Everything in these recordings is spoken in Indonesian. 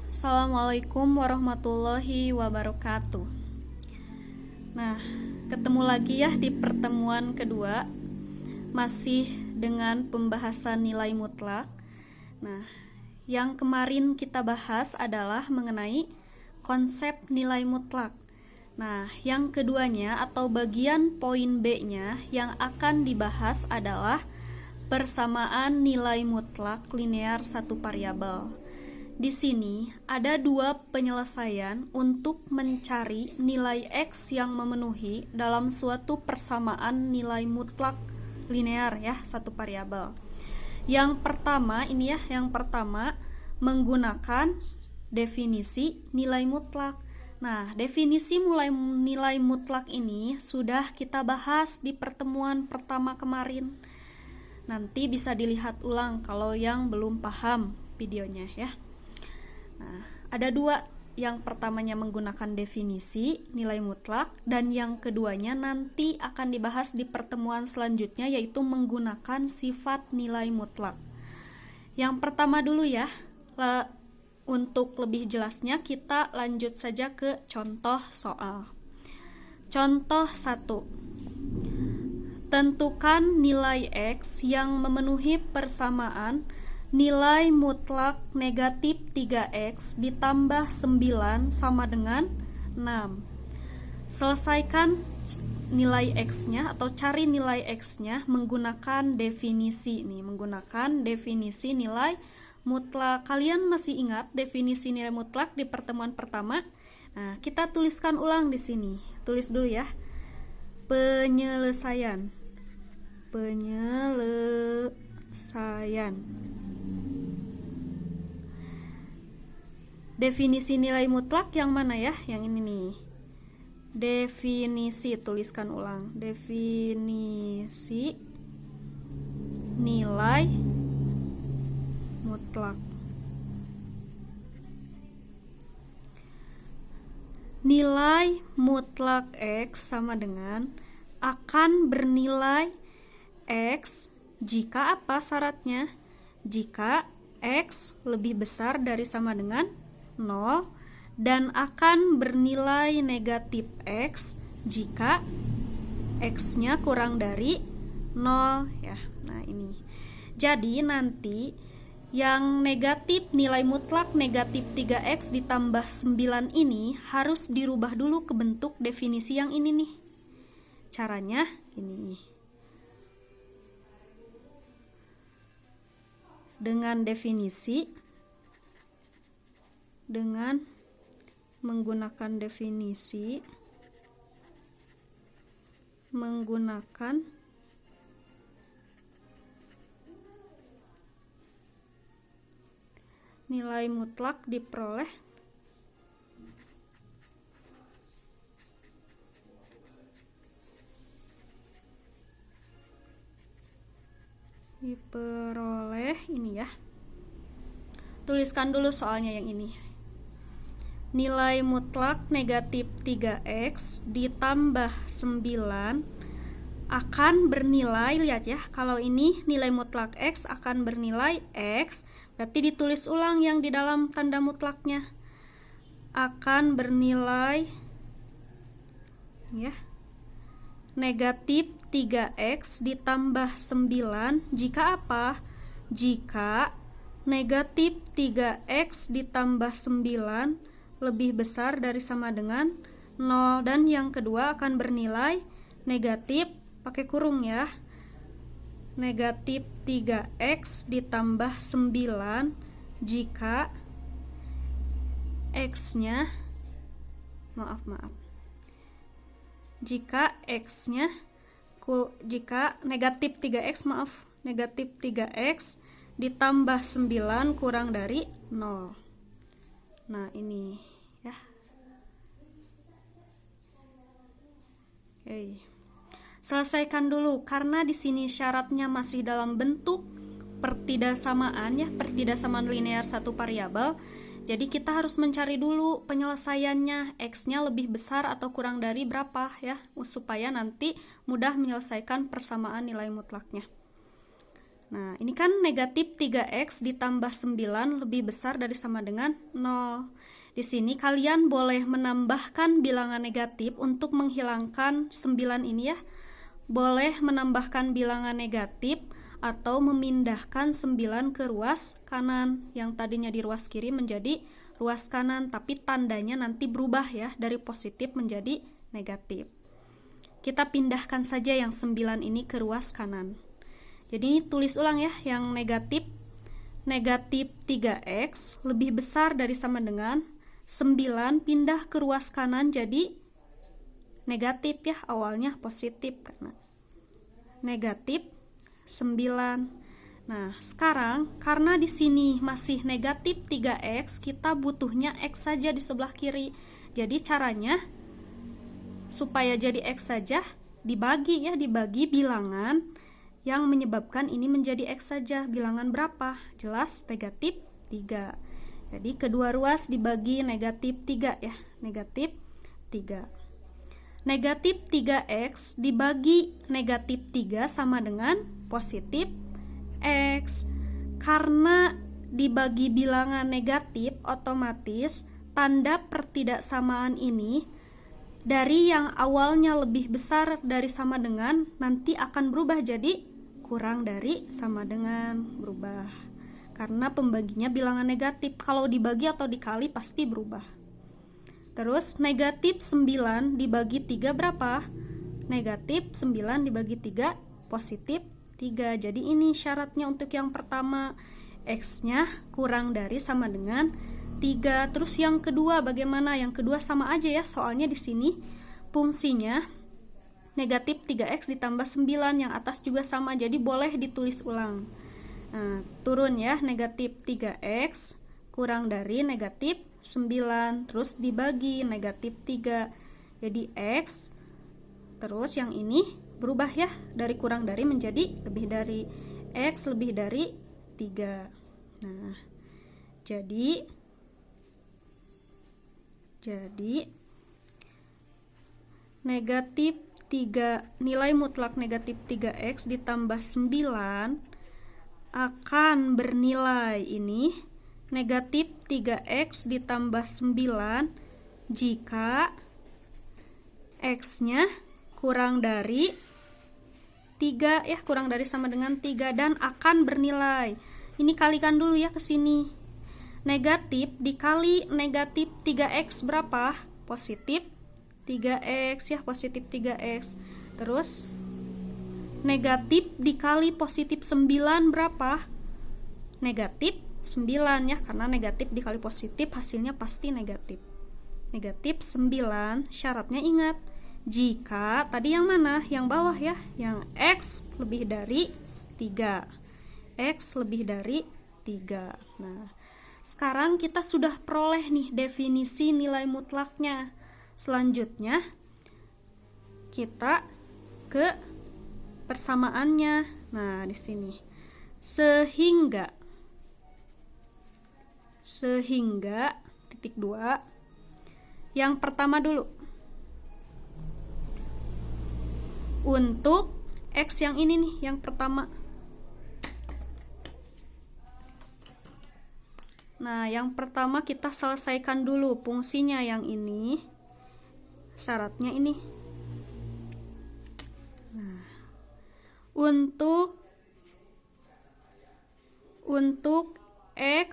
Assalamualaikum warahmatullahi wabarakatuh. Nah, ketemu lagi ya di pertemuan kedua, masih dengan pembahasan nilai mutlak. Nah, yang kemarin kita bahas adalah mengenai konsep nilai mutlak. Nah, yang keduanya atau bagian poin B-nya yang akan dibahas adalah persamaan nilai mutlak linear satu variabel. Di sini ada dua penyelesaian untuk mencari nilai X yang memenuhi dalam suatu persamaan nilai mutlak linear ya, satu variabel. Yang pertama menggunakan definisi nilai mutlak. Nah, definisi nilai mutlak ini sudah kita bahas di pertemuan pertama kemarin. Nanti bisa dilihat ulang kalau yang belum paham videonya ya. Nah, ada dua. Yang pertamanya menggunakan definisi nilai mutlak dan yang keduanya nanti akan dibahas di pertemuan selanjutnya, yaitu menggunakan sifat nilai mutlak. Yang pertama dulu ya. Untuk lebih jelasnya kita lanjut saja ke contoh soal. Contoh 1. Tentukan nilai X yang memenuhi persamaan nilai mutlak negatif 3X ditambah 9 sama dengan 6. Selesaikan nilai X-nya atau cari nilai X-nya menggunakan definisi nilai mutlak. Kalian masih ingat definisi nilai mutlak di pertemuan pertama? Nah, kita tuliskan ulang di sini. Tulis dulu ya. Penyelesaian. Definisi nilai mutlak yang mana ya? Yang ini nih. Definisi, tuliskan ulang. Definisi nilai mutlak. Nilai mutlak X sama dengan akan bernilai X jika apa syaratnya? Jika X lebih besar dari sama dengan 0 dan akan bernilai negatif X jika X-nya kurang dari 0 ya. Nah, ini. Jadi nanti yang negatif nilai mutlak negatif 3X ditambah 9 ini harus dirubah dulu ke bentuk definisi yang ini nih. Caranya ini. Dengan definisi, dengan menggunakan definisi, menggunakan nilai mutlak diperoleh ini ya. Tuliskan dulu soalnya yang ini. Nilai mutlak negatif 3X ditambah 9 akan bernilai, lihat ya, kalau ini nilai mutlak X akan bernilai X, berarti ditulis ulang yang di dalam tanda mutlaknya. Akan bernilai ya, negatif 3X ditambah 9 jika apa? Jika negatif 3X ditambah 9 lebih besar dari sama dengan 0, dan yang kedua akan bernilai negatif, pakai kurung ya, negatif 3X ditambah 9 jika X-nya jika negatif 3X negatif 3X ditambah 9 kurang dari 0. Nah, ini ya. Oke. Selesaikan dulu karena di sini syaratnya masih dalam bentuk pertidaksamaan ya, pertidaksamaan linear satu variabel. Jadi kita harus mencari dulu penyelesaiannya, X-nya lebih besar atau kurang dari berapa ya, supaya nanti mudah menyelesaikan persamaan nilai mutlaknya. Nah, ini kan negatif 3x ditambah 9 lebih besar dari sama dengan 0. Di sini kalian boleh menambahkan bilangan negatif untuk menghilangkan 9 ini ya. Boleh menambahkan bilangan negatif atau memindahkan 9 ke ruas kanan. Yang tadinya di ruas kiri menjadi ruas kanan, tapi tandanya nanti berubah ya, dari positif menjadi negatif. Kita pindahkan saja yang 9 ini ke ruas kanan. Jadi ini tulis ulang ya, yang negatif 3x lebih besar dari sama dengan 9 pindah ke ruas kanan jadi negatif ya, awalnya positif karena negatif 9. Nah, sekarang karena di sini masih negatif 3x, kita butuhnya x saja di sebelah kiri. Jadi caranya supaya jadi x saja dibagi ya, dibagi bilangan yang menyebabkan ini menjadi x saja. Bilangan berapa? Jelas negatif 3. Jadi kedua ruas dibagi negatif 3 ya, negatif 3. Negatif 3x dibagi negatif 3 sama dengan positif x. Karena dibagi bilangan negatif, otomatis tanda pertidaksamaan ini dari yang awalnya lebih besar dari sama dengan nanti akan berubah jadi kurang dari sama dengan, berubah. Karena pembaginya bilangan negatif, kalau dibagi atau dikali pasti berubah. Terus negatif 9 dibagi 3 berapa? Negatif 9 dibagi 3 positif 3. Jadi ini syaratnya untuk yang pertama, x-nya kurang dari sama dengan 3. Terus yang kedua bagaimana? Yang kedua sama aja ya, soalnya di sini fungsinya negatif 3x ditambah 9, yang atas juga sama, jadi boleh ditulis ulang. Nah, turun ya, negatif 3x kurang dari negatif 9, terus dibagi negatif 3, jadi x, terus yang ini berubah ya, dari kurang dari menjadi lebih dari, x lebih dari 3. Nah, jadi negatif 3, nilai mutlak negatif 3x ditambah 9 akan bernilai ini negatif 3x ditambah 9 jika x-nya kurang dari 3 ya, kurang dari sama dengan 3, dan akan bernilai. Ini kalikan dulu ya ke sini. Negatif dikali negatif 3x berapa? Positif 3x ya, positif 3x. Terus negatif dikali positif 9 berapa? Negatif 9 ya, karena negatif dikali positif hasilnya pasti negatif. Negatif 9, syaratnya ingat, jika tadi yang mana? Yang bawah ya, yang x lebih dari 3. X lebih dari 3. Nah, sekarang kita sudah peroleh nih definisi nilai mutlaknya. Selanjutnya kita ke persamaannya. Nah, di sini sehingga titik 2. Yang pertama dulu, untuk x yang ini nih, yang pertama. Nah, yang pertama kita selesaikan dulu fungsinya yang ini, syaratnya ini. Nah, untuk x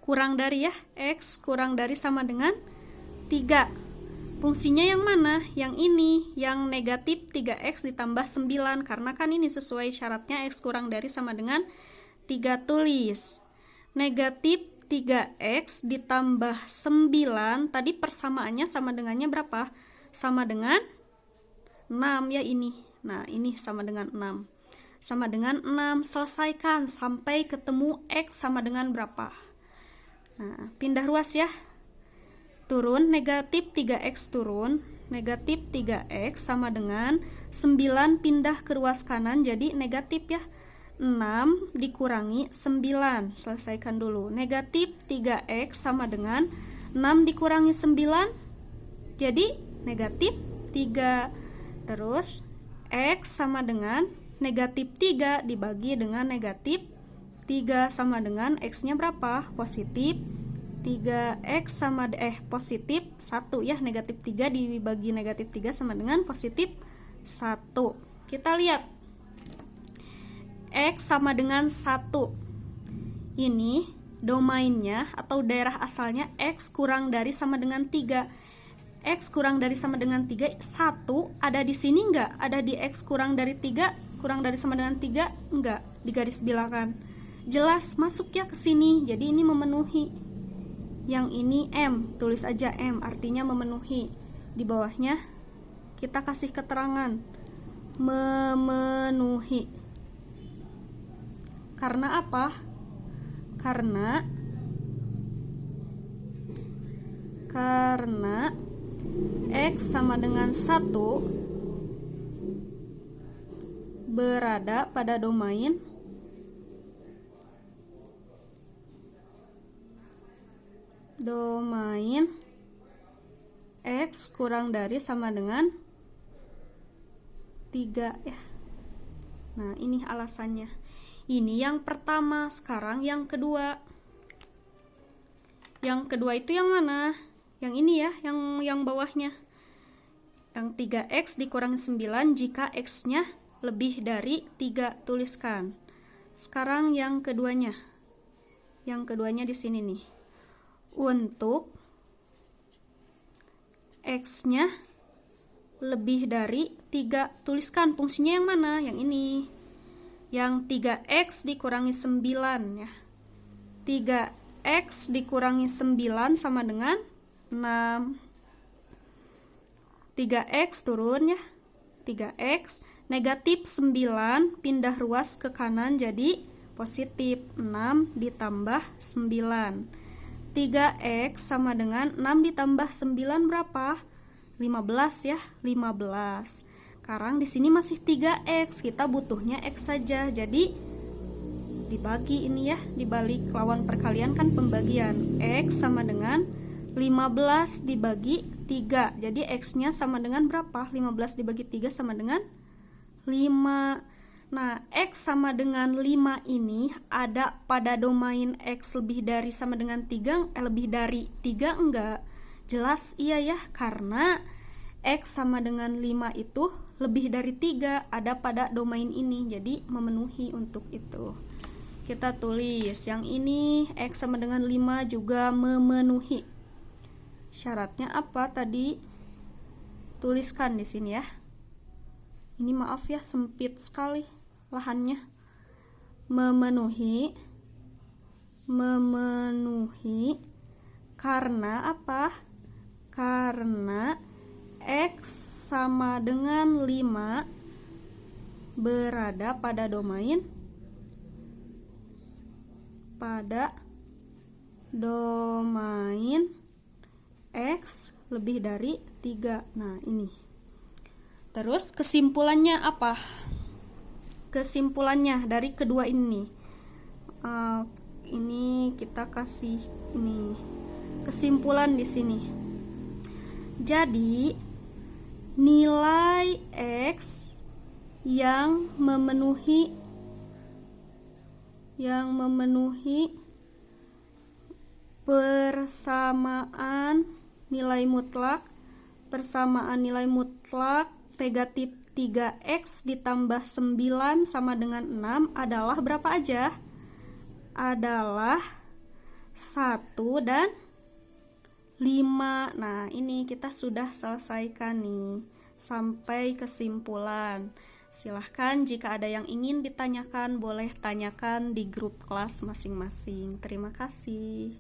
kurang dari ya, x kurang dari sama dengan 3. Fungsinya yang mana? Yang ini, yang negatif 3x ditambah 9, karena kan ini sesuai syaratnya x kurang dari sama dengan 3. Tulis negatif 3x ditambah 9, tadi persamaannya sama dengannya berapa? Sama dengan 6 ya ini. Nah, ini sama dengan 6. Sama dengan 6, selesaikan sampai ketemu x sama dengan berapa. Nah, pindah ruas ya. Turun, negatif 3x turun, negatif 3x sama dengan 9 pindah ke ruas kanan jadi negatif ya. 6 dikurangi 9, selesaikan dulu. Negatif 3x sama dengan 6 dikurangi 9 jadi negatif 3. Terus x sama dengan negatif 3 dibagi dengan negatif 3 sama dengan X-nya berapa? Positif 3X sama positif 1 ya. Negatif 3 dibagi negatif 3 sama dengan positif 1. Kita lihat X sama dengan 1. Ini domainnya atau daerah asalnya X kurang dari sama dengan 3. X kurang dari sama dengan 3, 1 ada di sini enggak? Ada di X kurang dari 3, kurang dari sama dengan 3? Enggak, digaris bilangkan. Jelas masuk ya ke sini, jadi ini memenuhi. Yang ini M, tulis aja M, artinya memenuhi. Di bawahnya kita kasih keterangan memenuhi. Karena apa? Karena X sama dengan 1 berada pada domain X kurang dari sama dengan 3 ya. Nah, ini alasannya. Ini yang pertama, sekarang yang kedua. Yang kedua itu yang mana? Yang ini ya, yang bawahnya. Yang 3X dikurangi 9 jika X-nya lebih dari 3, tuliskan. Sekarang yang keduanya. Yang keduanya di sini nih. Untuk X-nya lebih dari 3, tuliskan fungsinya yang mana? Yang ini. Yang 3X dikurangi 9 ya. 3X dikurangi 9 sama dengan 6. 3X turun ya. 3X negatif 9 pindah ruas ke kanan jadi positif 6 ditambah 9. 3X sama dengan 6 ditambah 9 berapa? 15 ya, 15. Sekarang di sini masih 3X, kita butuhnya X saja. Jadi dibagi ini ya, dibalik lawan perkalian kan pembagian. X sama dengan 15 dibagi 3. Jadi X-nya sama dengan berapa? 15 dibagi 3 sama dengan 5. Nah, X sama dengan 5 ini ada pada domain X lebih dari sama dengan 3, lebih dari 3 enggak? Jelas iya ya, karena X sama dengan 5 itu lebih dari 3 ada pada domain ini, jadi memenuhi untuk itu. Kita tulis yang ini X sama dengan 5 juga memenuhi. Syaratnya apa tadi? Tuliskan di sini ya. Ini maaf ya, sempit sekali lahannya. Memenuhi karena apa? Karena X sama dengan 5 berada pada domain X lebih dari 3. Nah, ini. Terus kesimpulannya apa? Kesimpulannya dari kedua ini. Ini kita kasih ini kesimpulan di sini. Jadi nilai X yang memenuhi persamaan nilai mutlak negatif 3X ditambah 9 sama dengan 6 adalah berapa aja? Adalah 1 dan 5. Nah, ini kita sudah selesaikan nih sampai kesimpulan. Silahkan jika ada yang ingin ditanyakan, boleh tanyakan di grup kelas masing-masing. Terima kasih.